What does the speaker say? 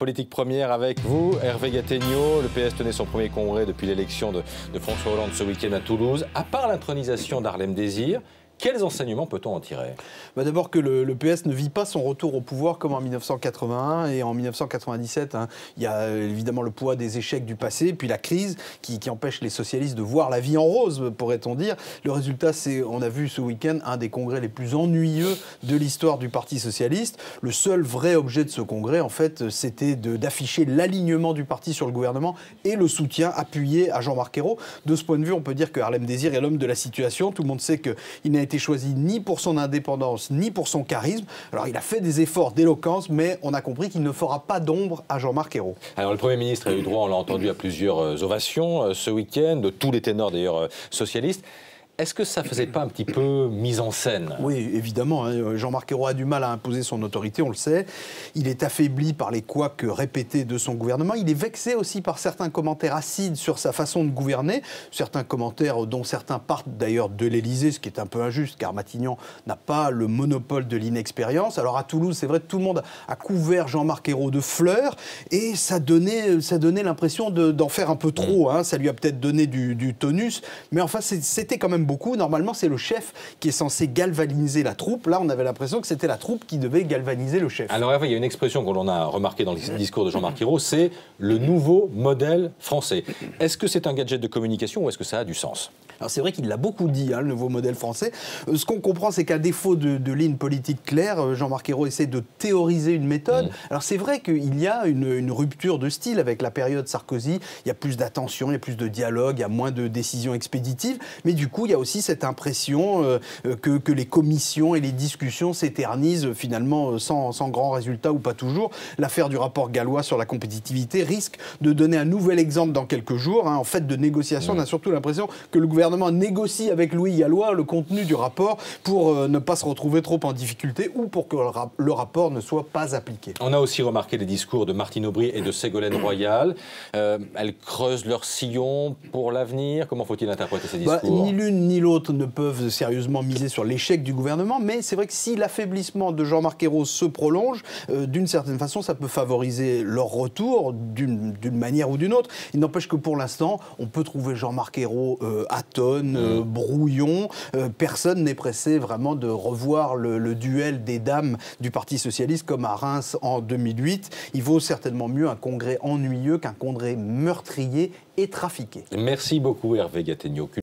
Politique première avec vous, Hervé Gattegno. Le PS tenait son premier congrès depuis l'élection de François Hollande ce week-end à Toulouse. À part l'intronisation d'Harlem Désir, quels enseignements peut-on en tirer? D'abord que le PS ne vit pas son retour au pouvoir comme en 1981 et en 1997. Il y a évidemment le poids des échecs du passé, puis la crise qui empêche les socialistes de voir la vie en rose, pourrait-on dire. Le résultat, c'est, on a vu ce week-end, un des congrès les plus ennuyeux de l'histoire du Parti socialiste. Le seul vrai objet de ce congrès, en fait, c'était d'afficher l'alignement du parti sur le gouvernement et le soutien appuyé à Jean-Marc Ayrault. De ce point de vue, on peut dire que Harlem Désir est l'homme de la situation. Tout le monde sait qu'il n'a été choisi ni pour son indépendance, ni pour son charisme. Alors il a fait des efforts d'éloquence, mais on a compris qu'il ne fera pas d'ombre à Jean-Marc Ayrault. Alors le Premier ministre a eu droit, on l'a entendu, à plusieurs ovations ce week-end, de tous les ténors d'ailleurs socialistes. Est-ce que ça ne faisait pas un petit peu mise en scène? Oui, évidemment. Jean-Marc Ayrault a du mal à imposer son autorité, on le sait. Il est affaibli par les couacs répétés de son gouvernement. Il est vexé aussi par certains commentaires acides sur sa façon de gouverner. Certains commentaires dont certains partent d'ailleurs de l'Élysée, ce qui est un peu injuste, car Matignon n'a pas le monopole de l'inexpérience. Alors à Toulouse, c'est vrai que tout le monde a couvert Jean-Marc Ayrault de fleurs et ça donnait l'impression d'en faire un peu trop. Ça lui a peut-être donné du tonus, mais enfin c'était quand même beaucoup. Normalement, c'est le chef qui est censé galvaniser la troupe. Là, on avait l'impression que c'était la troupe qui devait galvaniser le chef. Alors, Hervé, il y a une expression que l'on a remarquée dans le discours de Jean-Marc Ayrault, c'est le nouveau modèle français. Est-ce que c'est un gadget de communication ou est-ce que ça a du sens? Alors c'est vrai qu'il l'a beaucoup dit, le nouveau modèle français. Ce qu'on comprend, c'est qu'à défaut de ligne politique claire, Jean-Marc Ayrault essaie de théoriser une méthode. Alors c'est vrai qu'il y a une rupture de style avec la période Sarkozy. Il y a plus d'attention, il y a plus de dialogue, il y a moins de décisions expéditives. Mais du coup, il y a aussi cette impression que les commissions et les discussions s'éternisent finalement sans grand résultat ou pas toujours. L'affaire du rapport gallois sur la compétitivité risque de donner un nouvel exemple dans quelques jours. En fait de négociation, on a surtout l'impression que le gouvernement négocie avec Louis Gallois le contenu du rapport pour ne pas se retrouver trop en difficulté ou pour que le rapport ne soit pas appliqué. On a aussi remarqué les discours de Martine Aubry et de Ségolène Royal. Elles creusent leur sillon pour l'avenir. Comment faut-il interpréter ces discours? Ni l'une ni l'autre ne peuvent sérieusement miser sur l'échec du gouvernement, mais c'est vrai que si l'affaiblissement de Jean-Marc Ayrault se prolonge, d'une certaine façon, ça peut favoriser leur retour d'une manière ou d'une autre. Il n'empêche que pour l'instant, on peut trouver Jean-Marc Ayrault atone, brouillon. Personne n'est pressé vraiment de revoir le duel des dames du Parti socialiste comme à Reims en 2008. Il vaut certainement mieux un congrès ennuyeux qu'un congrès meurtrier et trafiqué. Merci beaucoup Hervé Gattegno.